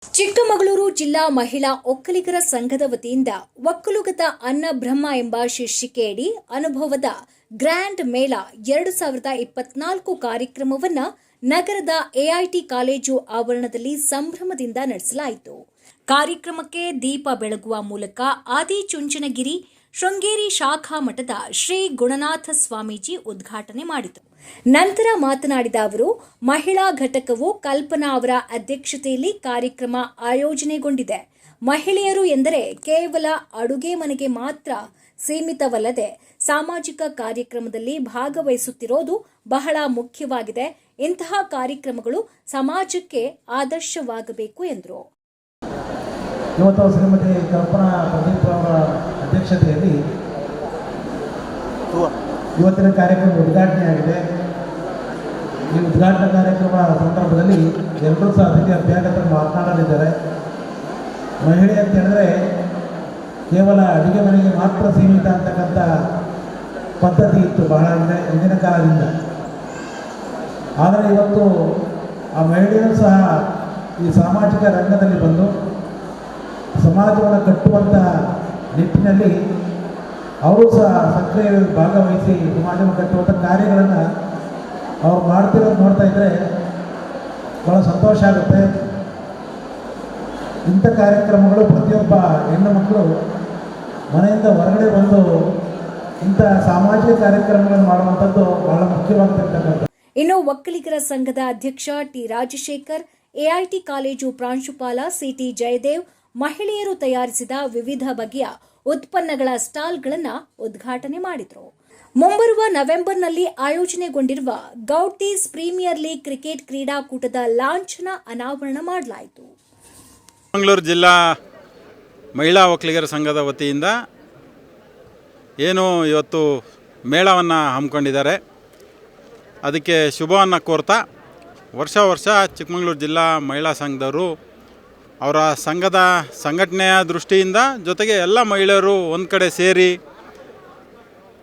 ಚಿಕ್ಕಮಗಳೂರು ಜಿಲ್ಲಾ ಮಹಿಳಾ ಒಕ್ಕಲಿಗರ ಸಂಘದ ವತಿಯಿಂದ ಒಕ್ಕಲುಗದ ಅನ್ನ ಬ್ರಹ್ಮ ಎಂಬ ಶೀರ್ಷಿಕೆಯಡಿ ಅನುಭವದ ಗ್ರ್ಯಾಂಡ್ ಮೇಳ 2024 ಕಾರ್ಯಕ್ರಮವನ್ನು ನಗರದ ಎಐಟಿ ಕಾಲೇಜು ಆವರಣದಲ್ಲಿ ಸಂಭ್ರಮದಿಂದ ನಡೆಸಲಾಯಿತು. ಕಾರ್ಯಕ್ರಮಕ್ಕೆ ದೀಪ ಬೆಳಗುವ ಮೂಲಕ ಆದಿಚುಂಚನಗಿರಿ ಶೃಂಗೇರಿ ಶಾಖಾ ಮಠದ ಶ್ರೀ ಗುಣನಾಥ ಸ್ವಾಮೀಜಿ ಉದ್ಘಾಟನೆ ಮಾಡಿದರು. ನಂತರ ಮಾತನಾಡಿದ ಅವರು, ಮಹಿಳಾ ಘಟಕವು ಕಲ್ಪನಾ ಅವರ ಅಧ್ಯಕ್ಷತೆಯಲ್ಲಿ ಕಾರ್ಯಕ್ರಮ ಆಯೋಜನೆಗೊಂಡಿದೆ. ಮಹಿಳೆಯರು ಎಂದರೆ ಕೇವಲ ಅಡುಗೆ ಮನೆಗೆ ಮಾತ್ರ ಸೀಮಿತವಲ್ಲದೆ ಸಾಮಾಜಿಕ ಕಾರ್ಯಕ್ರಮದಲ್ಲಿ ಭಾಗವಹಿಸುತ್ತಿರೋದು ಬಹಳ ಮುಖ್ಯವಾಗಿದೆ. ಇಂತಹ ಕಾರ್ಯಕ್ರಮಗಳು ಸಮಾಜಕ್ಕೆ ಆದರ್ಶವಾಗಬೇಕು ಎಂದರು. ಇವತ್ತು ಶ್ರೀಮತಿ ಕಲ್ಪನಾ ಪ್ರದೀಪ್ ಅವರ ಅಧ್ಯಕ್ಷತೆಯಲ್ಲಿ ಇವತ್ತಿನ ಕಾರ್ಯಕ್ರಮ ಉದ್ಘಾಟನೆಯಾಗಿದೆ. ಈ ಉದ್ಘಾಟನಾ ಕಾರ್ಯಕ್ರಮ ಸಂದರ್ಭದಲ್ಲಿ ಎಲ್ಲರೂ ಸಹ ಅತಿಥಿ ಅಭ್ಯಾಗತರು ಮಾತನಾಡಲಿದ್ದಾರೆ. ಮಹಿಳೆ ಅಂತ ಹೇಳಿದ್ರೆ ಕೇವಲ ಅಡುಗೆ ಮನೆಗೆ ಮಾತ್ರ ಸೀಮಿತ ಅಂತಕ್ಕಂಥ ಪದ್ಧತಿ ಇತ್ತು ಬಹಳ ಹಿಂದಿನ ಕಾಲದಿಂದ. ಆದರೆ ಇವತ್ತು ಆ ಮಹಿಳೆಯರು ಸಹ ಈ ಸಾಮಾಜಿಕ ರಂಗದಲ್ಲಿ ಬಂದು ಸಮಾಜವನ್ನು ಕಟ್ಟುವಂಥ ನಿಟ್ಟಿನಲ್ಲಿ ಅವರು ಸಹ ಸಕ್ರಿಯ ಭಾಗವಹಿಸಿ ಸಮಾಜವನ್ನು ಕಟ್ಟುವಂಥ ಕಾರ್ಯಗಳನ್ನು ಅವ್ರು ಮಾಡ್ತಿರೋದು ನೋಡ್ತಾ ಇದ್ದರೆ ಭಾಳ ಸಂತೋಷ ಆಗುತ್ತೆ. ಇಂಥ ಕಾರ್ಯಕ್ರಮಗಳು ಪ್ರತಿಯೊಬ್ಬ ಹೆಣ್ಣು ಮಕ್ಕಳು ಮನೆಯಿಂದ ಹೊರಗಡೆ ಬಂದು ಇಂಥ ಸಾಮಾಜಿಕ ಕಾರ್ಯಕ್ರಮಗಳನ್ನು ಮಾಡುವಂಥದ್ದು ಬಹಳ ಮುಖ್ಯವಾಗಿರ್ತಕ್ಕಂಥದ್ದು. ಇನ್ನು ಒಕ್ಕಲಿಗರ ಸಂಘದ ಅಧ್ಯಕ್ಷ ಟಿ ರಾಜಶೇಖರ್, ಎಐಟಿ ಕಾಲೇಜು ಪ್ರಾಂಶುಪಾಲ ಸಿಟಿ ಜಯದೇವ್ ಮಹಿಳೆಯರು ತಯಾರಿಸಿದ ವಿವಿಧ ಬಗೆಯ ಉತ್ಪನ್ನಗಳ ಸ್ಟಾಲ್ಗಳನ್ನು ಉದ್ಘಾಟನೆ ಮಾಡಿದರು. ಮುಂಬರುವ ನವೆಂಬರ್ನಲ್ಲಿ ಆಯೋಜನೆಗೊಂಡಿರುವ ಗೌಟೀಸ್ ಪ್ರೀಮಿಯರ್ ಲೀಗ್ ಕ್ರಿಕೆಟ್ ಕ್ರೀಡಾಕೂಟದ ಲಾಂಛನ ಅನಾವರಣ ಮಾಡಲಾಯಿತು. ಚಿಕ್ಕಮಗಳೂರು ಜಿಲ್ಲಾ ಮಹಿಳಾ ಒಕ್ಕಲಿಗರ ಸಂಘದ ವತಿಯಿಂದ ಏನು ಇವತ್ತು ಮೇಳವನ್ನು ಹಮ್ಮಿಕೊಂಡಿದ್ದಾರೆ, ಅದಕ್ಕೆ ಶುಭವನ್ನು ಕೋರ್ತಾ ವರ್ಷ ಚಿಕ್ಕಮಗಳೂರು ಜಿಲ್ಲಾ ಮಹಿಳಾ ಸಂಘದವರು ಅವರ ಸಂಘದ ಸಂಘಟನೆಯ ದೃಷ್ಟಿಯಿಂದ ಜೊತೆಗೆ ಎಲ್ಲ ಮಹಿಳೆಯರು ಒಂದು ಕಡೆ ಸೇರಿ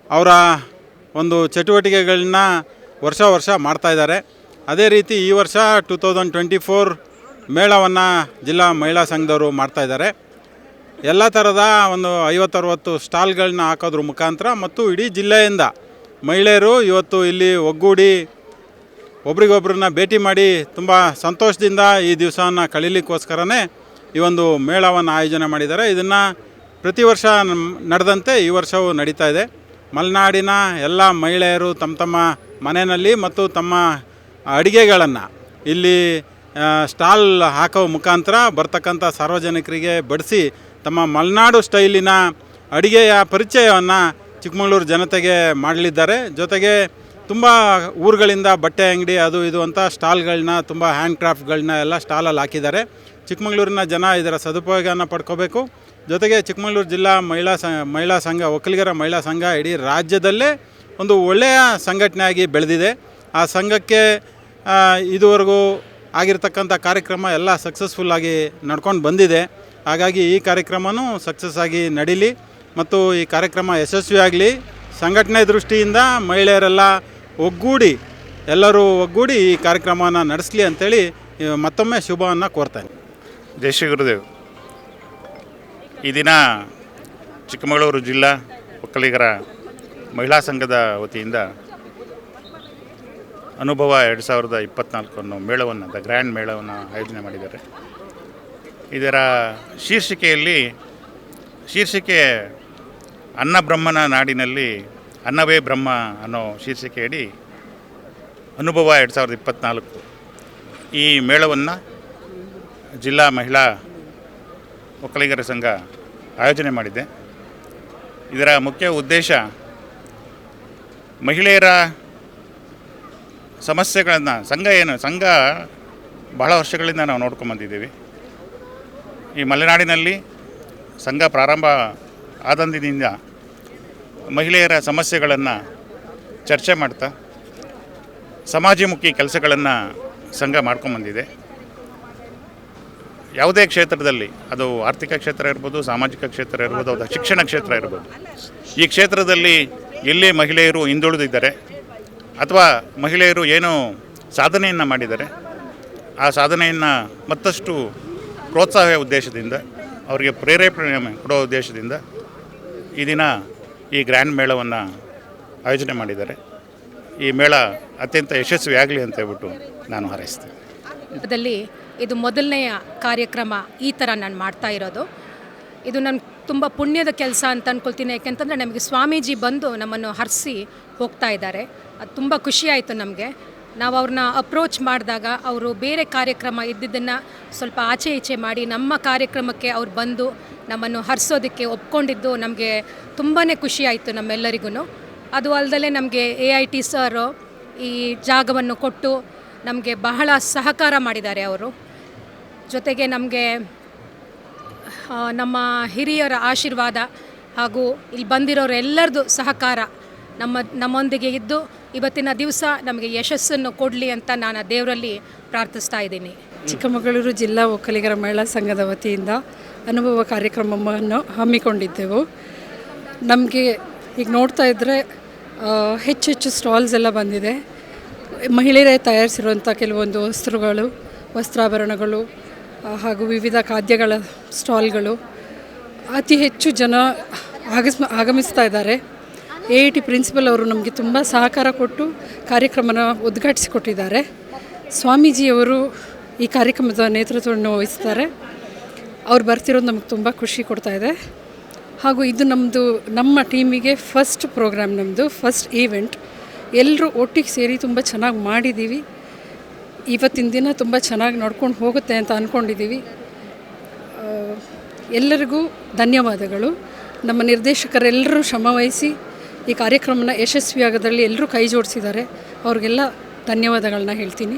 ಅವರ ಒಂದು ಚಟುವಟಿಕೆಗಳನ್ನ ವರ್ಷ ಮಾಡ್ತಾಯಿದ್ದಾರೆ. ಅದೇ ರೀತಿ ಈ ವರ್ಷ 2024 ಮೇಳವನ್ನು ಜಿಲ್ಲಾ ಮಹಿಳಾ ಸಂಘದವರು ಮಾಡ್ತಾಯಿದ್ದಾರೆ. ಎಲ್ಲ ಥರದ ಒಂದು 50-60 ಸ್ಟಾಲ್ಗಳನ್ನ ಹಾಕೋದ್ರ ಮುಖಾಂತರ ಮತ್ತು ಇಡೀ ಜಿಲ್ಲೆಯಿಂದ ಮಹಿಳೆಯರು ಇವತ್ತು ಇಲ್ಲಿ ಒಗ್ಗೂಡಿ ಒಬ್ರಿಗೊಬ್ರನ್ನ ಭೇಟಿ ಮಾಡಿ ತುಂಬ ಸಂತೋಷದಿಂದ ಈ ದಿವಸವನ್ನು ಕಳೀಲಿಕ್ಕೋಸ್ಕರನೇ ಈ ಒಂದು ಮೇಳವನ್ನು ಆಯೋಜನೆ ಮಾಡಿದ್ದಾರೆ. ಇದನ್ನು ಪ್ರತಿ ವರ್ಷ ನಡೆದಂತೆ ಈ ವರ್ಷವೂ ನಡೀತಾ ಇದೆ. ಮಲೆನಾಡಿನ ಎಲ್ಲ ಮಹಿಳೆಯರು ತಮ್ಮ ಮನೆಯಲ್ಲಿ ಮತ್ತು ತಮ್ಮ ಅಡುಗೆಗಳನ್ನು ಇಲ್ಲಿ ಸ್ಟಾಲ್ ಹಾಕೋ ಮುಖಾಂತರ ಬರ್ತಕ್ಕಂಥ ಸಾರ್ವಜನಿಕರಿಗೆ ಬಡಿಸಿ ತಮ್ಮ ಮಲೆನಾಡು ಸ್ಟೈಲಿನ ಅಡುಗೆಯ ಪರಿಚಯವನ್ನು ಚಿಕ್ಕಮಗಳೂರು ಜನತೆಗೆ ಮಾಡಲಿದ್ದಾರೆ. ಜೊತೆಗೆ ತುಂಬ ಊರುಗಳಿಂದ ಬಟ್ಟೆ ಅಂಗಡಿ ಅದು ಇದು ಅಂತ ಸ್ಟಾಲ್ಗಳನ್ನ ತುಂಬ ಹ್ಯಾಂಡ್ ಕ್ರಾಫ್ಟ್ಗಳನ್ನ ಎಲ್ಲ ಸ್ಟಾಲಲ್ಲಿ ಹಾಕಿದ್ದಾರೆ. ಚಿಕ್ಕಮಗಳೂರಿನ ಜನ ಇದರ ಸದುಪಯೋಗನ ಪಡ್ಕೋಬೇಕು. ಜೊತೆಗೆ ಚಿಕ್ಕಮಗಳೂರು ಜಿಲ್ಲಾ ಮಹಿಳಾ ಸಂಘ ಒಕ್ಕಲಿಗರ ಮಹಿಳಾ ಸಂಘ ಇಡೀ ರಾಜ್ಯದಲ್ಲೇ ಒಂದು ಒಳ್ಳೆಯ ಸಂಘಟನೆಯಾಗಿ ಬೆಳೆದಿದೆ. ಆ ಸಂಘಕ್ಕೆ ಇದುವರೆಗೂ ಆಗಿರ್ತಕ್ಕಂಥ ಕಾರ್ಯಕ್ರಮ ಎಲ್ಲ ಸಕ್ಸಸ್ಫುಲ್ಲಾಗಿ ನಡ್ಕೊಂಡು ಬಂದಿದೆ. ಹಾಗಾಗಿ ಈ ಕಾರ್ಯಕ್ರಮವೂ ಸಕ್ಸಸ್ ಆಗಿ ನಡೀಲಿ ಮತ್ತು ಈ ಕಾರ್ಯಕ್ರಮ ಯಶಸ್ವಿಯಾಗಲಿ. ಸಂಘಟನೆ ದೃಷ್ಟಿಯಿಂದ ಮಹಿಳೆಯರೆಲ್ಲ ಎಲ್ಲರೂ ಒಗ್ಗೂಡಿ ಈ ಕಾರ್ಯಕ್ರಮವನ್ನು ನಡೆಸಲಿ ಅಂತೇಳಿ ಮತ್ತೊಮ್ಮೆ ಶುಭವನ್ನು ಕೋರ್ತೇನೆ. ಜೈ ಶ್ರೀ ಗುರುದೇವ್. ಈ ದಿನ ಚಿಕ್ಕಮಗಳೂರು ಜಿಲ್ಲಾ ಒಕ್ಕಲಿಗರ ಮಹಿಳಾ ಸಂಘದ ವತಿಯಿಂದ ಅನುಭವ 2024 ಅನ್ನೋ ಮೇಳವನ್ನು ದ ಗ್ರ್ಯಾಂಡ್ ಮೇಳವನ್ನು ಆಯೋಜನೆ ಮಾಡಿದ್ದಾರೆ. ಇದರ ಶೀರ್ಷಿಕೆ ಅನ್ನ ಬ್ರಹ್ಮನ ನಾಡಿನಲ್ಲಿ ಅನ್ನವೇ ಬ್ರಹ್ಮ ಅನ್ನೋ ಶೀರ್ಷಿಕೆಯಡಿ ಅನುಭವ 2024 ಈ ಮೇಳವನ್ನು ಜಿಲ್ಲಾ ಮಹಿಳಾ ಒಕ್ಕಲಿಗರ ಸಂಘ ಆಯೋಜನೆ ಮಾಡಿದೆ. ಇದರ ಮುಖ್ಯ ಉದ್ದೇಶ ಮಹಿಳೆಯರ ಸಮಸ್ಯೆಗಳನ್ನು ಸಂಘ ಬಹಳ ವರ್ಷಗಳಿಂದ ನಾವು ನೋಡ್ಕೊಂಬಂದಿದ್ದೀವಿ. ಈ ಮಲೆನಾಡಿನಲ್ಲಿ ಸಂಘ ಪ್ರಾರಂಭ ಆದಂದಿನಿಂದ ಮಹಿಳೆಯರ ಸಮಸ್ಯೆಗಳನ್ನು ಚರ್ಚೆ ಮಾಡ್ತಾ ಸಮಾಜಮುಖಿ ಕೆಲಸಗಳನ್ನು ಸಂಘ ಮಾಡ್ಕೊಂಬಂದಿದೆ. ಯಾವುದೇ ಕ್ಷೇತ್ರದಲ್ಲಿ, ಅದು ಆರ್ಥಿಕ ಕ್ಷೇತ್ರ ಇರ್ಬೋದು, ಸಾಮಾಜಿಕ ಕ್ಷೇತ್ರ ಇರ್ಬೋದು, ಅದು ಶಿಕ್ಷಣ ಕ್ಷೇತ್ರ ಇರ್ಬೋದು, ಈ ಕ್ಷೇತ್ರದಲ್ಲಿ ಎಲ್ಲಿ ಮಹಿಳೆಯರು ಹಿಂದುಳಿದಿದ್ದಾರೆ ಅಥವಾ ಮಹಿಳೆಯರು ಏನು ಸಾಧನೆಯನ್ನು ಮಾಡಿದ್ದಾರೆ ಆ ಸಾಧನೆಯನ್ನು ಮತ್ತಷ್ಟು ಪ್ರೋತ್ಸಾಹ ಉದ್ದೇಶದಿಂದ, ಅವರಿಗೆ ಪ್ರೇರೇಪಣೆ ಕೊಡೋ ಉದ್ದೇಶದಿಂದ ಈ ದಿನ ಈ ಗ್ರ್ಯಾಂಡ್ ಮೇಳವನ್ನು ಆಯೋಜನೆ ಮಾಡಿದ್ದಾರೆ. ಈ ಮೇಳ ಅತ್ಯಂತ ಯಶಸ್ವಿಯಾಗಲಿ ಅಂತ ಹೇಳ್ಬಿಟ್ಟು ನಾನು ಹಾರೈಸ್ತೇನೆ. ಇದು ಮೊದಲನೆಯ ಕಾರ್ಯಕ್ರಮ ಈ ಥರ ನಾನು ಮಾಡ್ತಾ ಇರೋದು. ಇದು ನನ್ನ ತುಂಬ ಪುಣ್ಯದ ಕೆಲಸ ಅಂತ ಅಂದ್ಕೊಳ್ತೀನಿ. ಯಾಕೆಂತಂದರೆ ನಮಗೆ ಸ್ವಾಮೀಜಿ ಬಂದು ನಮ್ಮನ್ನು ಹರಿಸಿ ಹೋಗ್ತಾ ಇದ್ದಾರೆ. ಅದು ತುಂಬ ಖುಷಿಯಾಯಿತು ನಮಗೆ. ನಾವು ಅವ್ರನ್ನ ಅಪ್ರೋಚ್ ಮಾಡಿದಾಗ ಅವರು ಬೇರೆ ಕಾರ್ಯಕ್ರಮ ಇದ್ದಿದ್ದನ್ನು ಸ್ವಲ್ಪ ಆಚೆ ಈಚೆ ಮಾಡಿ ನಮ್ಮ ಕಾರ್ಯಕ್ರಮಕ್ಕೆ ಅವ್ರು ಬಂದು ನಮ್ಮನ್ನು ಹರಿಸೋದಕ್ಕೆ ಒಪ್ಕೊಂಡಿದ್ದು ನಮಗೆ ತುಂಬಾ ಖುಷಿಯಾಯಿತು ನಮ್ಮೆಲ್ಲರಿಗೂ. ಅದು ಅಲ್ಲದೆ ನಮಗೆ AIT ಸರ್ ಈ ಜಾಗವನ್ನು ಕೊಟ್ಟು ನಮಗೆ ಬಹಳ ಸಹಕಾರ ಮಾಡಿದ್ದಾರೆ ಅವರು. ಜೊತೆಗೆ ನಮಗೆ ನಮ್ಮ ಹಿರಿಯರ ಆಶೀರ್ವಾದ ಹಾಗೂ ಇಲ್ಲಿ ಬಂದಿರೋರೆಲ್ಲರದು ಸಹಕಾರ ನಮ್ಮೊಂದಿಗೆ ಇದ್ದು ಇವತ್ತಿನ ದಿವಸ ನಮಗೆ ಯಶಸ್ಸನ್ನು ಕೊಡಲಿ ಅಂತ ನಾನು ದೇವರಲ್ಲಿ ಪ್ರಾರ್ಥಿಸ್ತಾ ಇದ್ದೀನಿ. ಚಿಕ್ಕಮಗಳೂರು ಜಿಲ್ಲಾ ಒಕ್ಕಲಿಗರ ಮಹಿಳಾ ಸಂಘದ ವತಿಯಿಂದ ಅನುಭವ ಕಾರ್ಯಕ್ರಮವನ್ನು ಹಮ್ಮಿಕೊಂಡಿದ್ದೆವು. ನಮಗೆ ಈಗ ನೋಡ್ತಾ ಇದ್ದರೆ ಹೆಚ್ಚೆಚ್ಚು ಸ್ಟಾಲ್ಸ್ ಎಲ್ಲ ಬಂದಿದೆ. ಮಹಿಳೆಯರೇ ತಯಾರಿಸಿರುವಂಥ ಕೆಲವೊಂದು ವಸ್ತ್ರಾಭರಣಗಳು ಹಾಗೂ ವಿವಿಧ ಖಾದ್ಯಗಳ ಸ್ಟಾಲ್ಗಳು ಅತಿ ಹೆಚ್ಚು ಜನ ಆಗಮಿಸ್ತಾ ಇದ್ದಾರೆ. AIT ಪ್ರಿನ್ಸಿಪಲ್ ಅವರು ನಮಗೆ ತುಂಬ ಸಹಕಾರ ಕೊಟ್ಟು ಕಾರ್ಯಕ್ರಮನ ಉದ್ಘಾಟಿಸಿಕೊಟ್ಟಿದ್ದಾರೆ. ಸ್ವಾಮೀಜಿಯವರು ಈ ಕಾರ್ಯಕ್ರಮದ ನೇತೃತ್ವವನ್ನು ವಹಿಸ್ತಾರೆ. ಅವ್ರು ಬರ್ತಿರೋದು ನಮಗೆ ತುಂಬ ಖುಷಿ ಕೊಡ್ತಾ ಇದೆ. ಹಾಗೂ ಇದು ನಮ್ಮ ಟೀಮಿಗೆ ಫಸ್ಟ್ ಪ್ರೋಗ್ರಾಮ್, ಫಸ್ಟ್ ಈವೆಂಟ್. ಎಲ್ಲರೂ ಒಟ್ಟಿಗೆ ಸೇರಿ ತುಂಬ ಚೆನ್ನಾಗಿ ಮಾಡಿದ್ದೀವಿ. ಇವತ್ತಿನ ದಿನ ತುಂಬ ಚೆನ್ನಾಗಿ ನಡ್ಕೊಂಡು ಹೋಗುತ್ತೆ ಅಂತ ಅಂದ್ಕೊಂಡಿದ್ದೀವಿ. ಎಲ್ಲರಿಗೂ ಧನ್ಯವಾದಗಳು. ನಮ್ಮ ನಿರ್ದೇಶಕರೆಲ್ಲರೂ ಶ್ರಮವಹಿಸಿ ಈ ಕಾರ್ಯಕ್ರಮನ ಯಶಸ್ವಿಯಾಗೋದ್ರಲ್ಲಿ ಎಲ್ಲರೂ ಕೈ ಜೋಡಿಸಿದ್ದಾರೆ. ಅವ್ರಿಗೆಲ್ಲ ಧನ್ಯವಾದಗಳನ್ನ ಹೇಳ್ತೀನಿ.